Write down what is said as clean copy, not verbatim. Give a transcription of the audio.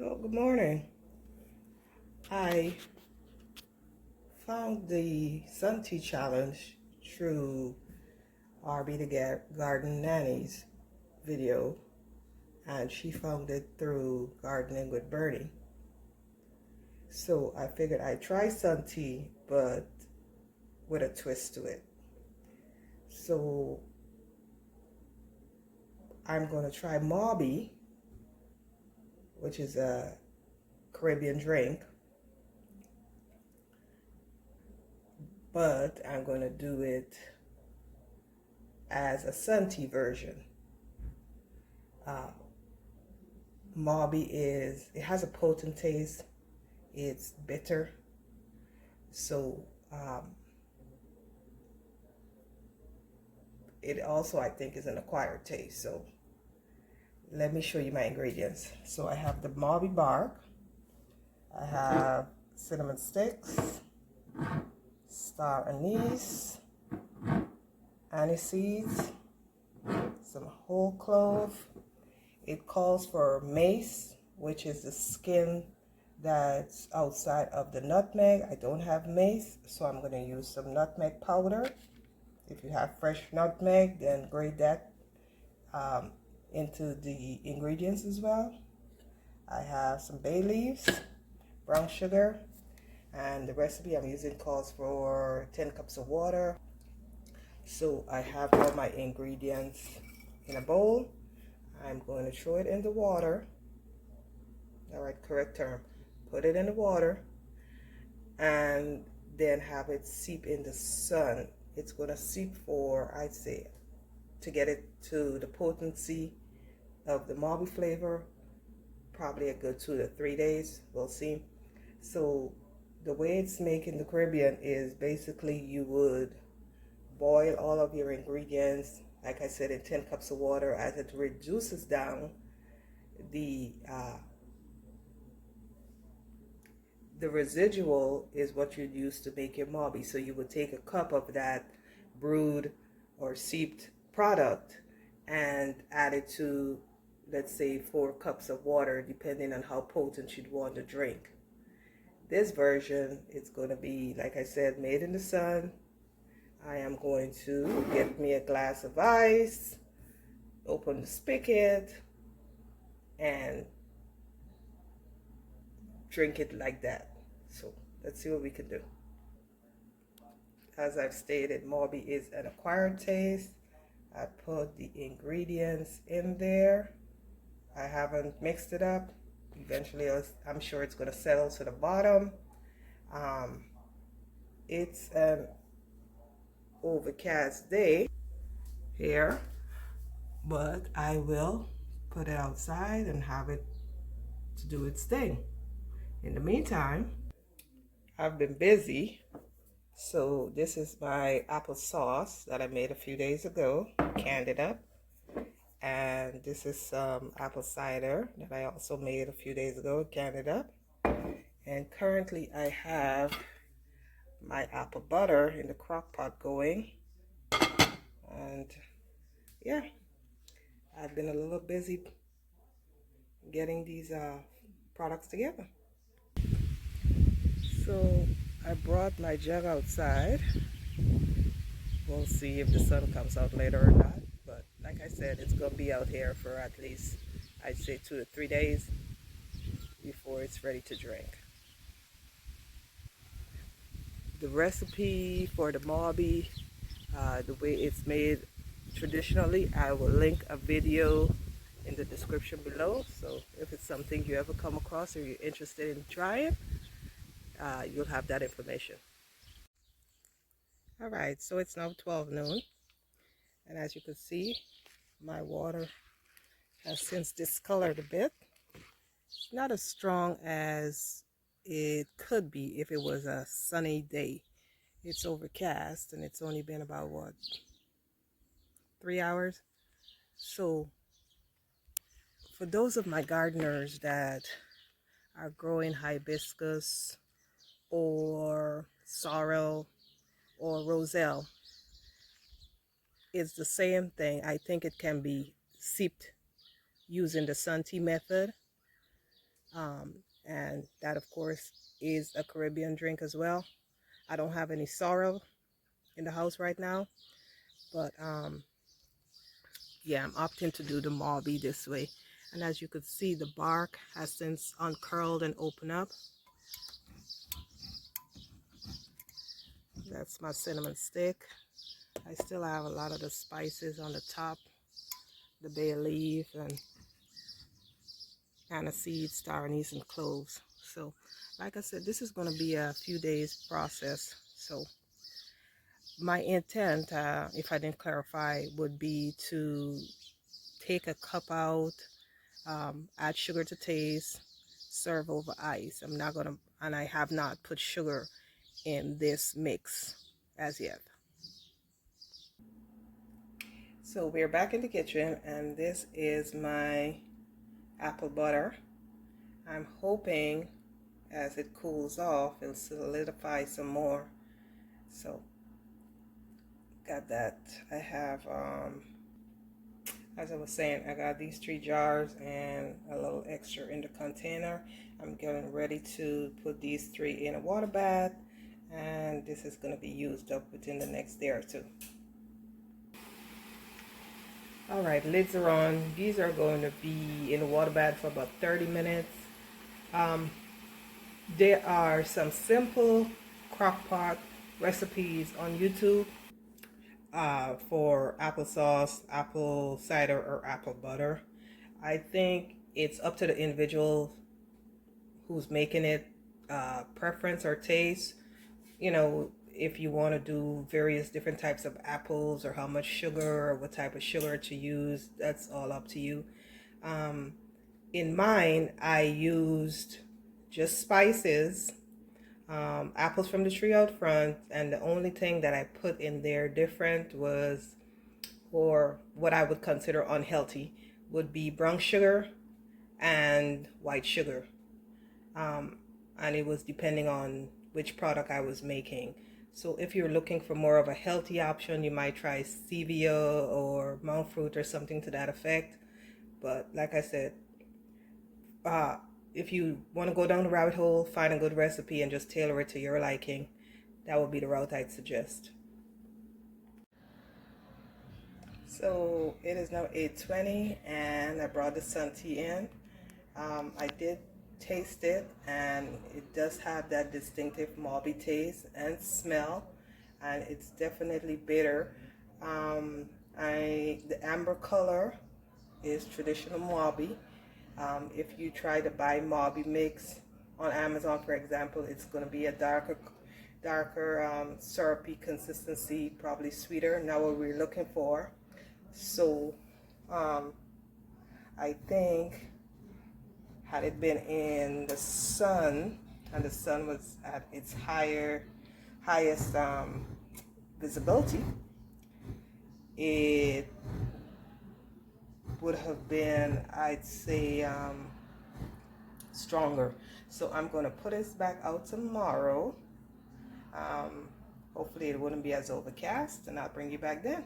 Hello, good morning. I found the Sun Tea Challenge through RBtheGardenNanny's video, and she found it through Gardening with Bernie. So I figured I'd try Sun Tea, but with a twist to it. So I'm going to try Mauby, which is a Caribbean drink, but I'm going to do it as a Sun Tea version. Mauby it has a potent taste. It's bitter. So it also, I think, is an acquired taste. So let me show you my ingredients. So I have the Mauby bark. I have cinnamon sticks, star anise, aniseeds, some whole clove. It calls for mace, which is the skin that's outside of the nutmeg. I don't have mace, so I'm going to use some nutmeg powder. If you have fresh nutmeg, then grate that into the ingredients as well. I have some bay leaves, brown sugar, and the recipe I'm using calls for 10 cups of water. So I have all my ingredients in a bowl. I'm going to throw it in the water. All right, correct term. Put it in the water and then have it seep in the sun. It's going to seep for, I'd say, to get it to the potency of the Mauby flavor, probably a good 2 to 3 days. We'll see. So the way it's made in the Caribbean is basically you would boil all of your ingredients, like I said, in 10 cups of water. As it reduces down, the residual is what you'd use to make your Mauby. So you would take a cup of that brewed or seeped product and add it to, let's say, 4 cups of water, depending on how potent you'd want to drink. This version, it's going to be, like I said, made in the sun. I am going to get me a glass of ice, open the spigot, and drink it like that. So let's see what we can do. As I've stated, Mauby is an acquired taste. I put the ingredients in there. I haven't mixed it up. Eventually, I'm sure it's going to settle to the bottom. It's an overcast day here, but I will put it outside and have it to do its thing. In the meantime, I've been busy. So this is my apple sauce that I made a few days ago, canned it up. And this is some apple cider that I also made a few days ago, canned it up. And currently I have my apple butter in the crock pot going. And yeah, I've been a little busy getting these products together. So I brought my jug outside. We'll see if the sun comes out later or not. But like I said, it's going to be out here for at least, I'd say, 2 to 3 days before it's ready to drink. The recipe for the Mauby, the way it's made traditionally, I will link a video in the description below. So if it's something you ever come across or you're interested in trying, you'll have that information. All right, so it's now 12 noon. And as you can see, my water has since discolored a bit. Not as strong as it could be if it was a sunny day. It's overcast and it's only been about, what, 3 hours? So for those of my gardeners that are growing hibiscus or sorrel or roselle, it's the same thing. I think it can be seeped using the Sun Tea method. And that, of course, is a Caribbean drink as well. I don't have any sorrel in the house right now, but yeah, I'm opting to do the Malby this way. And as you could see, the bark has since uncurled and opened up. That's my cinnamon stick. I still have a lot of the spices on the top, the bay leaf and aniseed, star anise, and cloves. So like I said, this is going to be a few days process. So my intent, if I didn't clarify, would be to take a cup out, add sugar to taste, serve over ice. I'm not gonna, and I have not put sugar in this mix as yet. So we're back in the kitchen, and this is my apple butter. I'm hoping as it cools off, it'll solidify some more. So got that. I have, as I was saying, I got these 3 jars and a little extra in the container. I'm getting ready to put these 3 in a water bath, and this is going to be used up within the next day or 2. All right, lids are on. These are going to be in the water bath for about 30 minutes. There are some simple crock pot recipes on YouTube for applesauce, apple cider, or apple butter. I think it's up to the individual who's making it, preference or taste. You know, if you want to do various different types of apples or how much sugar or what type of sugar to use, that's all up to you. In mine, I used just spices, apples from the tree out front, and the only thing that I put in there different was, or what I would consider unhealthy, would be brown sugar and white sugar. And it was depending on which product I was making. So if you're looking for more of a healthy option, you might try stevia or monk fruit or something to that effect. But like I said, if you want to go down the rabbit hole, find a good recipe and just tailor it to your liking, that would be the route I'd suggest. So it is now 8:20 and I brought the suntea in. I did taste it, and it does have that distinctive malty taste and smell, and it's definitely bitter. The amber color is traditional Malby. If you try to buy Malby mix on Amazon, for example, it's going to be a darker syrupy consistency, probably sweeter. Not what we're looking for. So I think had it been in the sun and the sun was at its highest visibility, it would have been, I'd say, stronger. So I'm going to put this back out tomorrow. Hopefully it wouldn't be as overcast, and I'll bring you back then.